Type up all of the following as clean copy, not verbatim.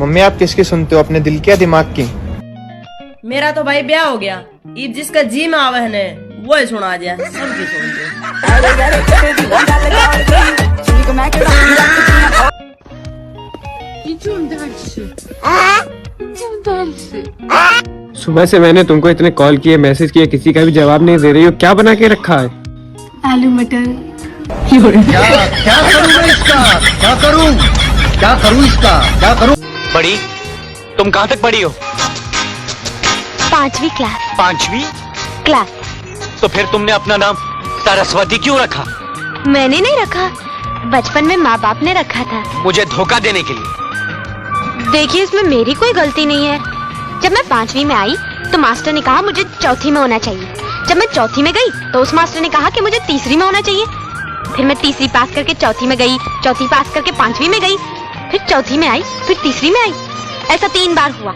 Mummy आप किसकी सुनते हो, अपने दिल की या दिमाग की? मेरा तो भाई ब्याह हो गया, ईद जिसका जी में आवे है वो ही सुना दिया, सबकी सुन सुबह से मैंने तुमको इतने कॉल किए, मैसेज किए, किसी का भी जवाब नहीं दे रही हो। क्या बना के रखा है? आलू मटर। क्या करूँ इसका, क्या करूँ इसका, क्या करूँ? बड़ी, तुम कहाँ तक पढ़ी हो? 5वीं क्लास। 5वीं क्लास। तो फिर तुमने अपना नाम सरस्वती क्यों रखा? मैंने नहीं रखा, बचपन में माँ बाप ने रखा था। मुझे धोखा देने के लिए। देखिए इसमें मेरी कोई गलती नहीं है। जब मैं 5वीं में आई तो मास्टर ने कहा मुझे चौथी में होना चाहिए। जब मैं चौथी में गई तो उस मास्टर ने कहा कि मुझे तीसरी में होना चाहिए। फिर मैं तीसरी पास करके चौथी में गई, चौथी पास करके 5वीं में गई, फिर चौथी में आई, फिर तीसरी में आई। ऐसा 3 बार हुआ।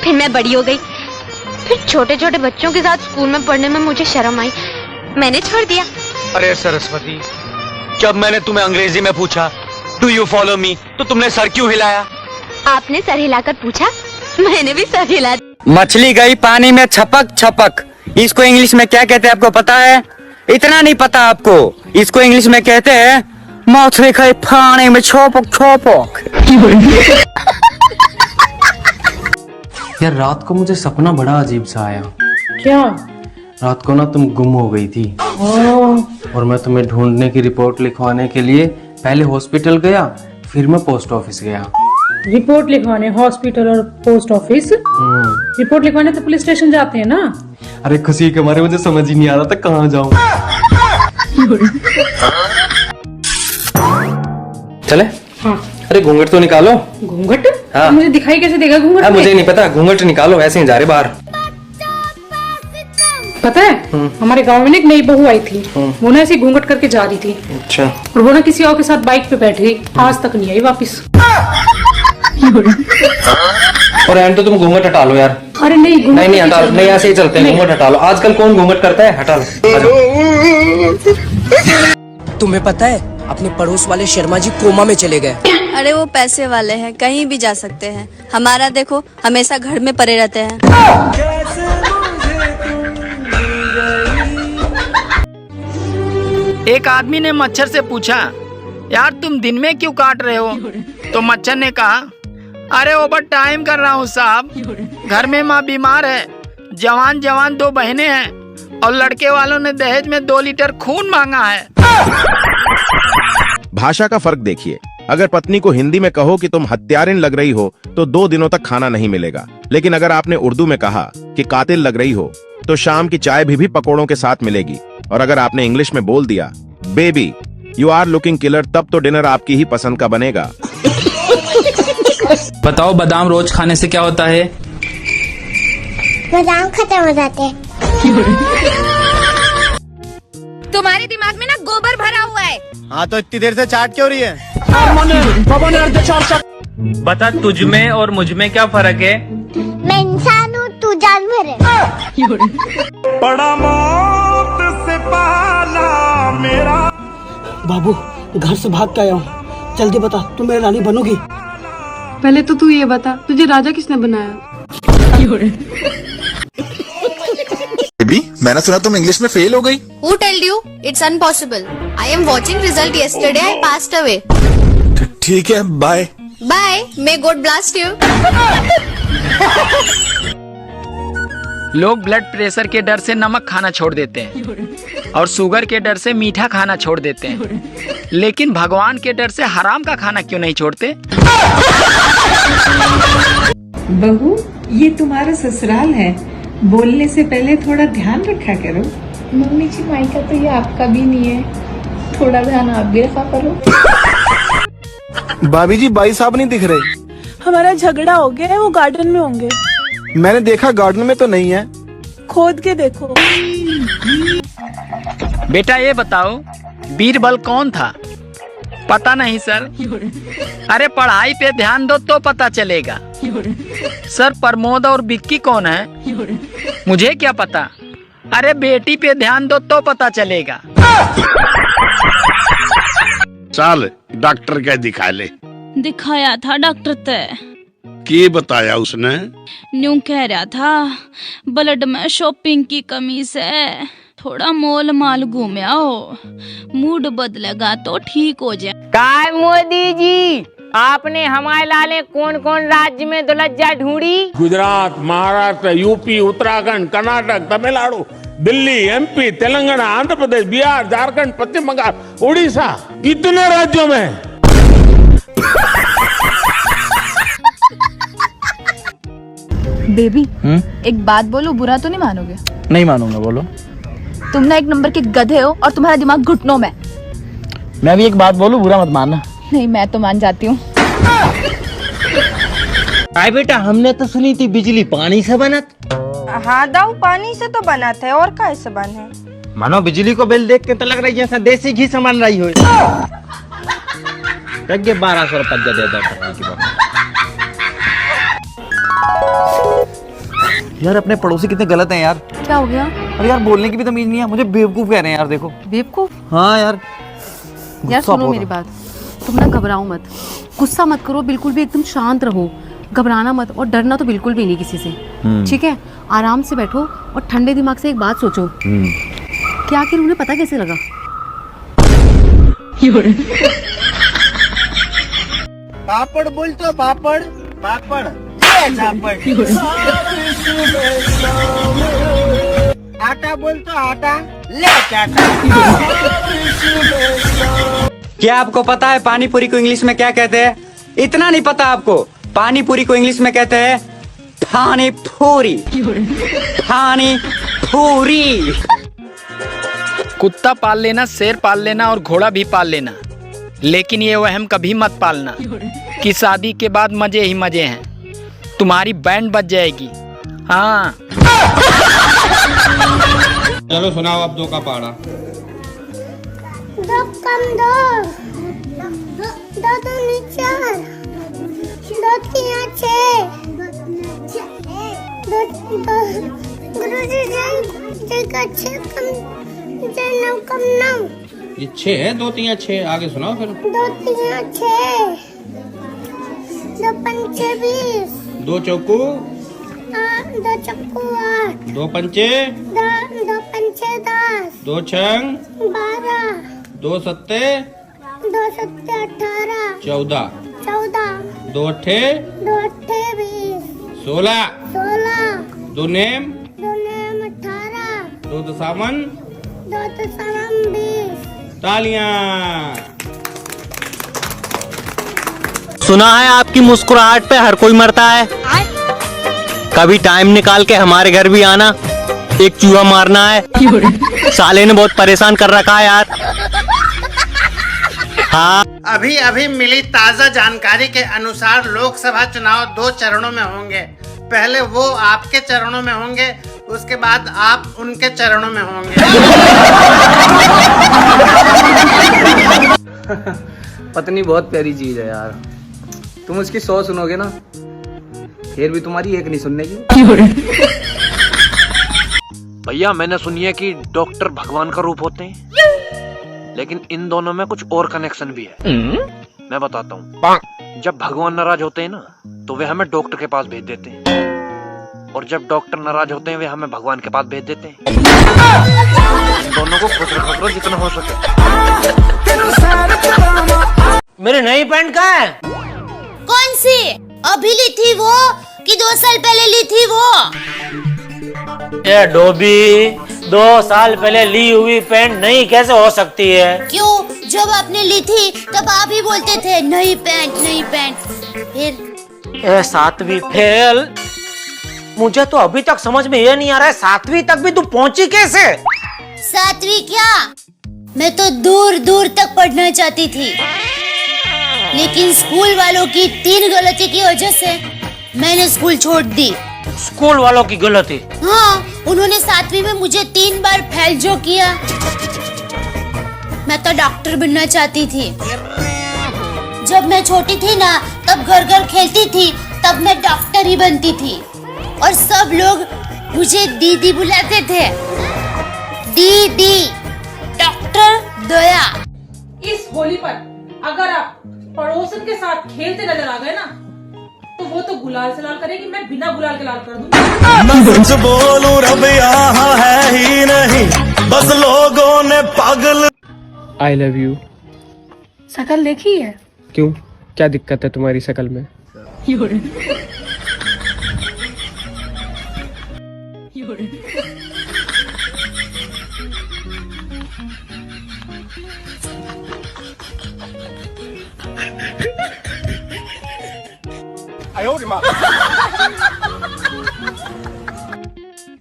फिर मैं बड़ी हो गई। फिर छोटे छोटे बच्चों के साथ स्कूल में पढ़ने में मुझे शर्म आई, मैंने छोड़ दिया। अरे सरस्वती, जब मैंने तुम्हें अंग्रेजी में पूछा डू यू फॉलो मी, तो तुमने सर क्यों हिलाया? आपने सर हिलाकर पूछा, मैंने भी सर हिला। मछली गई पानी में छपक छपक, इसको इंग्लिश में क्या कहते हैं आपको पता है? इतना नहीं पता आपको? इसको इंग्लिश में कहते हैं मछली गई पानी में छपक छपक। यार रात को मुझे सपना बड़ा अजीब सा आया। क्या? रात को ना तुम गुम हो गई थी और मैं तुम्हें ढूंढने की रिपोर्ट लिखवाने के लिए पहले हॉस्पिटल गया, फिर मैं पोस्ट ऑफिस गया। रिपोर्ट लिखवाने हॉस्पिटल और पोस्ट ऑफिस? रिपोर्ट लिखवाने तो पुलिस स्टेशन जाते हैं ना। अरे खुशी के मारे मुझे समझ ही नहीं आ रहा था कहाँ जाऊँ। चले? हाँ। अरे घूंघट तो निकालो। घूंघट? हाँ। मुझे दिखाई कैसे देगा घूंघट? मुझे नहीं पता, घूंघट निकालो, ऐसे ही जा रहे बाहर। पता है हमारे गांव में एक नई बहू आई थी, वो ना ऐसे घूंघट करके जा रही थी। अच्छा। और वो ना किसी और के साथ बाइक पे बैठ गई, आज तक नहीं आई वापस। और एंड तो तुम घूंघट हटा लो यार। अरे नहीं नहीं हटा लो, नहीं ऐसे ही चलते हैं, घूंघट हटा लो। आजकल कौन घूंघट करता है? हटा लो। तुम्हें पता है अपने पड़ोस वाले शर्मा जी कोमा में चले गए। अरे वो पैसे वाले हैं, कहीं भी जा सकते हैं। हमारा देखो हमेशा घर में पड़े रहते हैं। एक आदमी ने मच्छर से पूछा, यार तुम दिन में क्यों काट रहे हो? तो मच्छर ने कहा, अरे ओवर टाइम कर रहा हूँ साहब, घर में माँ बीमार है, जवान जवान 2 बहनें हैं और लड़के वालों ने दहेज में 2 लीटर खून मांगा है। भाषा का फर्क देखिए। अगर पत्नी को हिंदी में कहो कि तुम हत्यारिन लग रही हो तो 2 दिनों तक खाना नहीं मिलेगा, लेकिन अगर आपने उर्दू में कहा कि कातिल लग रही हो तो शाम की चाय भी पकौड़ों के साथ मिलेगी। और अगर आपने इंग्लिश में बोल दिया baby you are looking killer, तब तो डिनर आपकी ही पसंद का बनेगा। बताओ बादाम रोज खाने से क्या होता है? बादाम खत्म हो जाते हैं। तुम्हारे दिमाग में ना गोबर भरा हुआ है। हाँ तो इतनी देर से चाट क्यों रही है? बता तुझ में और मुझ में क्या फर्क है? मैं इंसान हूँ, तू जानवर है। बड़ा मौत से पाला मेरा। बाबू घर से भाग के आया हूँ, जल्दी बता तू मेरी रानी बनोगी? पहले तो तू ये बता, तुझे राजा किसने बनाया? बेबी मैंने सुना तुम इंग्लिश में फेल हो गई। Who told you? It's impossible. I am watching result yesterday. I passed away. ठीक है bye. Bye. May God blast you. लोग ब्लड प्रेशर के डर से नमक खाना छोड़ देते हैं और शुगर के डर से मीठा खाना छोड़ देते हैं, लेकिन भगवान के डर से हराम का खाना क्यों नहीं छोड़ते? बहू ये तुम्हारा ससुराल है, बोलने से पहले थोड़ा ध्यान रखा करो। मम्मी जी मायका तो ये आपका भी नहीं है, थोड़ा ध्यान आप भी रखा करो। भाभी जी भाई साहब नहीं दिख रहे। हमारा झगड़ा हो गया है, वो गार्डन में होंगे। मैंने देखा गार्डन में तो नहीं है। खोद के देखो। बेटा ये बताओ बीरबल कौन था? पता नहीं सर। अरे पढ़ाई पे ध्यान दो तो पता चलेगा। सर प्रमोद और विक्की कौन है? मुझे क्या पता। अरे बेटी पे ध्यान दो तो पता चलेगा। चल डॉक्टर क्या दिखा ले। दिखाया था डॉक्टर तय। के बताया उसने? न्यू कह रहा था ब्लड में शॉपिंग की कमी से थोड़ा मोल माल घूमे आओ, मूड बदलेगा तो ठीक हो जाए। काय मोदी जी, आपने हमारे लाले कौन कौन राज्य में दुलज्जा ढूंढी? गुजरात, महाराष्ट्र, यूपी, उत्तराखंड, कर्नाटक, तमिलनाडु, दिल्ली, एमपी, तेलंगाना, आंध्र प्रदेश, बिहार, झारखंड, पश्चिम बंगाल, उड़ीसा, इतने राज्यों में। बेबी, एक बात बोलो, बुरा तो नहीं मानोगे? नहीं मानूंगा, बोलो। तुम ना एक नंबर के गधे हो और तुम्हारा दिमाग घुटनों में। मैं भी एक बात बोलूं, बुरा मत मानना। नहीं, मैं तो मान जाती हूँ। भाई बेटा, हमने तो सुनी थी बिजली पानी से बना। हाँ दाऊ, पानी से तो बना था, और कैसे बने? मानो बिजली को बिल देख के तो लग रही है जैसा देसी घी से बन रही हो। 1200 रुपया दे दो। यार अपने पड़ोसी कितने गलत हैं यार। क्या हो गया? अरे यार बोलने की भी तमीज नहीं है, मुझे बेवकूफ कह रहे हैं यार। देखो बेवकूफ? हाँ यार। यार सुनो मेरी बात, तुम ना घबराओ मत, गुस्सा मत करो, बिल्कुल भी एकदम शांत रहो, घबराना मत और डरना तो बिल्कुल भी नहीं किसी से, ठीक है? आराम से बैठो और ठंडे दिमाग से एक बात सोचो कि आखिर उन्हें पता कैसे लगा? पापड़ बोल तो पापड़, पापड़ आटा बोल तो आटा, ले आटा। क्या आपको पता है पानी पूरी को इंग्लिश में क्या कहते हैं? इतना नहीं पता आपको? पानी पूरी को इंग्लिश में कहते हैं पानी पूरी। पानी पूरी। कुत्ता पाल लेना, शेर पाल लेना और घोड़ा भी पाल लेना, लेकिन ये वहम कभी मत पालना कि शादी के बाद मजे ही मजे हैं। तुम्हारी बैंड बज जाएगी। हाँ चलो सुनाओ अब 2 का पहाड़ा। 2 कम 2, 2 दूनी 4, 2 तीन 6, 2 गुरुजी जय का 6 कम 9 कम 9। ये 6 है, 2 3 6। आगे सुनाओ फिर। 2 3 6, 2 पंचे 20, 2 चौकू 2 चक्कू 8, 2 पंचे 2 पंचे 10, 2 छंग 12, 2 सत्ते 2 सत्ते 18, 14, 2 अट्ठे 2 अट्ठे 20, 16, 2 नेम 18, 2 दसामन 2 दसामन 20। तालियां। सुना है आपकी मुस्कुराहट पे हर कोई मरता है। कभी टाइम निकाल के हमारे घर भी आना, एक चूहा मारना है। साले ने बहुत परेशान कर रखा है यार। हाँ, अभी अभी मिली ताजा जानकारी के अनुसार लोकसभा चुनाव 2 चरणों में होंगे। पहले वो आपके चरणों में होंगे, उसके बाद आप उनके चरणों में होंगे। पत्नी बहुत प्यारी चीज है यार। तुम उसकी 100 सुनोगे ना, फिर भी तुम्हारी एक नहीं सुनने की। भैया मैंने सुनी है कि डॉक्टर भगवान का रूप होते हैं, लेकिन इन दोनों में कुछ और कनेक्शन भी है। मैं बताता हूँ। जब भगवान नाराज होते हैं ना, तो वे हमें डॉक्टर के पास भेज देते हैं, और जब डॉक्टर नाराज होते हैं वे हमें भगवान के पास भेज देते हैं। इन दोनों को खुश रखो जितना हो सके। मेरी नई पैंट कहाँ है? कौन सी? अभी ली थी वो कि 2 साल पहले ली थी वो? ये डोबी, 2 साल पहले ली हुई पैंट नई कैसे हो सकती है? क्यों? जब आपने ली थी तब आप ही बोलते थे नई पैंट नई पैंट। फिर 7वीं फेल। मुझे तो अभी तक समझ में ये नहीं आ रहा है, 7वीं तक भी तू पहुंची कैसे? 7वीं क्या? मैं तो दूर दूर तक पढ़ना चाहती थी, लेकिन स्कूल वालों की 3 गलती की वजह से मैंने स्कूल छोड़ दी। स्कूल वालों की गलती? हाँ, उन्होंने 7वीं में मुझे 3 बार फेल जो किया। मैं तो डॉक्टर बनना चाहती थी। जब मैं छोटी थी ना, तब घर घर खेलती थी, तब मैं डॉक्टर ही बनती थी, और सब लोग मुझे दीदी बुलाते थे। दीदी, डॉक्टर दया। इस होली पर अगर आप पड़ोसन के साथ खेलते नजर आ गए ना, तो वो तो गुलाल से लाल करेगी, मैं बिना गुलाल के लाल कर दूँ। मैं सच बोलूं रब यहाँ है ही नहीं, बस लोगों ने पागल। I love you. शकल देखी है? क्यों, क्या दिक्कत है तुम्हारी शकल में?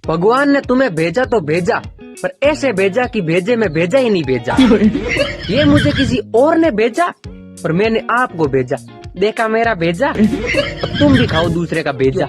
भगवान ने तुम्हें भेजा तो भेजा, पर ऐसे भेजा कि भेजे में भेजा ही नहीं भेजा। ये मुझे किसी और ने भेजा, पर मैंने आपको भेजा। देखा मेरा भेजा, अब तुम भी खाओ दूसरे का भेजा।